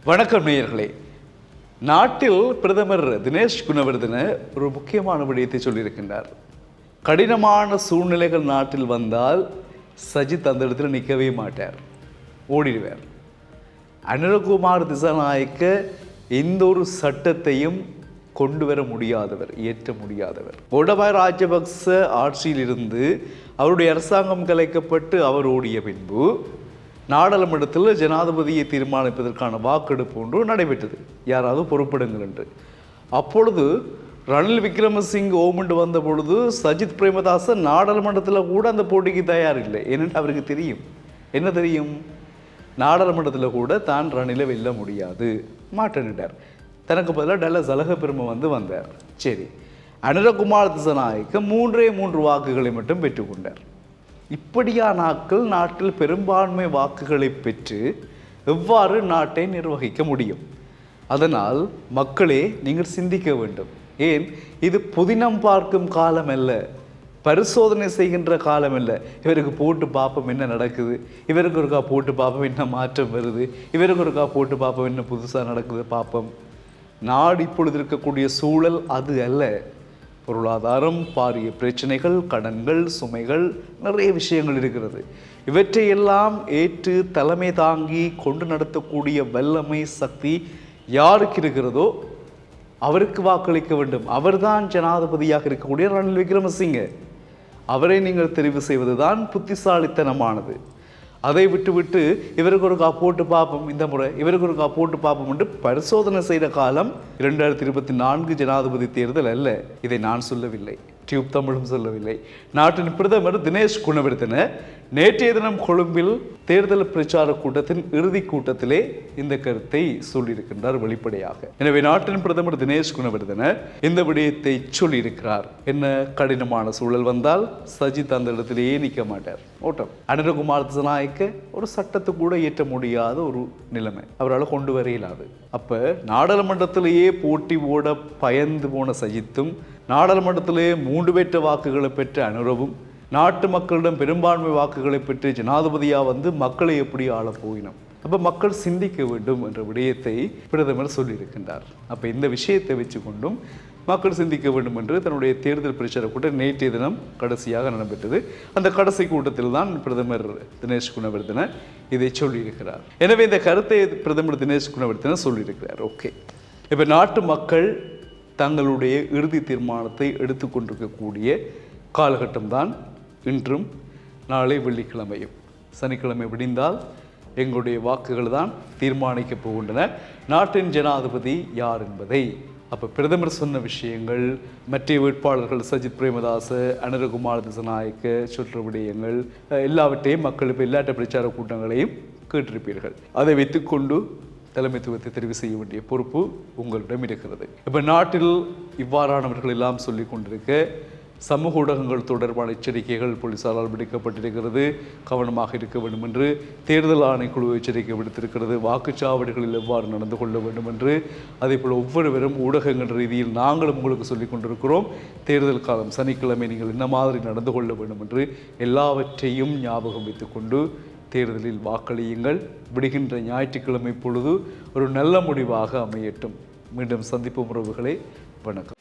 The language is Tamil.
வணக்கம் நேயர்களே. நாட்டில் பிரதமர் தினேஷ் குணவர்தன ஒரு முக்கியமான விடயத்தை சொல்லியிருக்கின்றார். கடினமான சூழ்நிலைகள் நாட்டில் வந்தால் சஜித் அந்த இடத்துல நிற்கவே மாட்டார், ஓடிடுவார். அனுரகுமார் திசாநாயக்க எந்த ஒரு சட்டத்தையும் கொண்டு வர முடியாதவர், இயற்ற முடியாதவர். கோடபாய ராஜபக்ச ஆட்சியிலிருந்து அவருடைய அரசாங்கம் கலைக்கப்பட்டு அவர் ஓடிய பின்பு நாடாளுமன்றத்தில் ஜனாதிபதியை தீர்மானிப்பதற்கான வாக்கெடுப்பு ஒன்று நடைபெற்றது. யாராவது பொறுப்பிடுங்கள் என்று. அப்பொழுது ரணில் விக்ரமசிங்க ஓமண்டு வந்த பொழுது சஜித் பிரேமதாச நாடாளுமன்றத்தில் கூட அந்த போட்டிக்கு தயாரில்லை. ஏனென்று அவருக்கு தெரியும். என்ன தெரியும்? நாடாளுமன்றத்தில் கூட தான் ரணிலை வெல்ல முடியாது, மாட்டேன்ட்டார். தனக்கு பதிலாக டல்லஸ் அழகப்பெருமை வந்தார். சரி, அனுரகுமார் திசாநாயக்க 3 வாக்குகளை மட்டும் பெற்றுக்கொண்டார். இப்படியான ஆட்கள் நாட்டில் பெரும்பான்மை வாக்குகளை பெற்று எவ்வாறு நாட்டை நிர்வகிக்க முடியும்? அதனால் மக்களே, நீங்கள் சிந்திக்க வேண்டும். ஏன், இது புதினம் பார்க்கும் காலம் அல்ல, பரிசோதனை செய்கின்ற காலம் அல்ல. இவருக்கு போட்டு பார்ப்போம் என்ன நடக்குது, இவருக்கு ஒருக்கா போட்டு பார்ப்போம் என்ன மாற்றம் வருது, இவருக்கு ஒருக்கா போட்டு பார்ப்போம் என்ன புதுசாக நடக்குது பார்ப்போம். நாடு இப்பொழுது இருக்கக்கூடிய சூழல் அது அல்ல. பொருளாதாரம், பாரிய பிரச்சனைகள், கடன்கள், சுமைகள், நிறைய விஷயங்கள் இருக்கிறது. இவற்றையெல்லாம் ஏற்று தலைமை தாங்கி கொண்டு நடத்தக்கூடிய வல்லமை, சக்தி யாருக்கு இருக்கிறதோ அவருக்கு வாக்களிக்க வேண்டும். அவர்தான் ஜனாதிபதியாக இருக்கக்கூடிய ரணில் விக்ரமசிங்க. அவரை நீங்கள் தெரிவு செய்வதுதான் புத்திசாலித்தனமானது. அதை விட்டுவிட்டு இவருக்கு ஒரு போட்டு பார்ப்போம், இந்த முறை இவருக்கு ஒரு போட்டு பார்ப்போம் என்று பரிசோதனை செய்த காலம் 2024 ஜனாதிபதி தேர்தல் அல்ல. இதை நான் சொல்லவில்லை, டியூப் தமிழும் சொல்லவில்லை. நாட்டின் பிரதமர் தினேஷ் குணவர்தன நேற்றைய தினம் கொழும்பில் தேர்தல் பிரச்சார கூட்டத்தின் இறுதி கூட்டத்திலே இந்த கருத்தை சொல்லியிருக்கின்றார் வெளிப்படையாக. எனவே நாட்டின் பிரதமர் தினேஷ் குணவர்தன இந்த விடயத்தை சொல்லியிருக்கிறார். என்ன, கடினமான சூழல் வந்தால் சஜித் அந்த இடத்திலேயே நிற்க மாட்டார், ஓட்டம். அனுரகுமார் திசாநாயக்க ஒரு சட்டத்தை கூட இயற்ற முடியாத ஒரு நிலைமை, அவரால் கொண்டு வர இயலாது. அப்ப நாடாளுமன்றத்திலேயே போட்டி ஓட பயந்து போன சஜித்தும், நாடாளுமன்றத்திலே 3 பெற்ற வாக்குகளை பெற்ற அனுரவும், நாட்டு மக்களிடம் பெரும்பான்மை வாக்குகளை பெற்று ஜனாதிபதியாக மக்களை எப்படி ஆள போயினோம்? அப்போ மக்கள் சிந்திக்க வேண்டும் என்ற விடயத்தை பிரதமர் சொல்லியிருக்கின்றார். அப்போ இந்த விஷயத்தை வச்சு கொண்டும் மக்கள் சிந்திக்க வேண்டும் என்று தன்னுடைய தேர்தல் பிரச்சார கூட்டம் நேற்றைய தினம் கடைசியாக நடைபெற்றது. அந்த கடைசி கூட்டத்தில் தான் பிரதமர் தினேஷ் குணவர்தன இதை சொல்லியிருக்கிறார். எனவே இந்த கருத்தை பிரதமர் தினேஷ் குணவர்தன சொல்லியிருக்கிறார். ஓகே, இப்போ நாட்டு மக்கள் தங்களுடைய இறுதி தீர்மானத்தை எடுத்துக்கொண்டிருக்கக்கூடிய காலகட்டம்தான் இன்றும் நாளை வெள்ளிக்கிழமையும். சனிக்கிழமை விடிந்தால் எங்களுடைய வாக்குகள் தான் தீர்மானிக்கப் போகின்றன நாட்டின் ஜனாதிபதி யார் என்பதை. அப்போ பிரதமர் சொன்ன விஷயங்கள், மற்ற வேட்பாளர்கள் சஜித் பிரேமதாச, அனுரகுமார் திசாநாயக்க சொல்ற விடயங்கள் எல்லாவற்றையும் மக்கள் இப்போ எல்லாட்ட பிரச்சார கூட்டங்களையும் கேட்டிருப்பீர்கள். அதை வைத்துக்கொண்டு தலைமைத்துவத்தை தெரிவு செய்ய வேண்டிய பொறுப்பு உங்களிடம் இருக்கிறது. இப்போ நாட்டில் இவ்வாறானவர்கள் எல்லாம் சொல்லி கொண்டிருக்க சமூக ஊடகங்கள் தொடர்பான எச்சரிக்கைகள் போலீசாரால் விடுக்கப்பட்டிருக்கிறது. கவனமாக இருக்க வேண்டும் என்று தேர்தல் ஆணைக்குழு எச்சரிக்கை விடுத்திருக்கிறது. வாக்குச்சாவடிகளில் எவ்வாறு நடந்து கொள்ள வேண்டும் என்று, அதே போல் ஒவ்வொருவரும் ஊடகங்கள் ரீதியில் நாங்களும் உங்களுக்கு சொல்லிக் கொண்டிருக்கிறோம். தேர்தல் காலம் சனிக்கிழமை நீங்கள் என்ன மாதிரி நடந்து கொள்ள வேண்டும் என்று எல்லாவற்றையும் ஞாபகம் வைத்துக்கொண்டு தேர்தலில் வாக்களியுங்கள். விடுகின்ற ஞாயிற்றுக்கிழமை பொழுது ஒரு நல்ல முடிவாக அமையட்டும். மீண்டும் சந்திப்போம் உறவுகளே. வணக்கம்.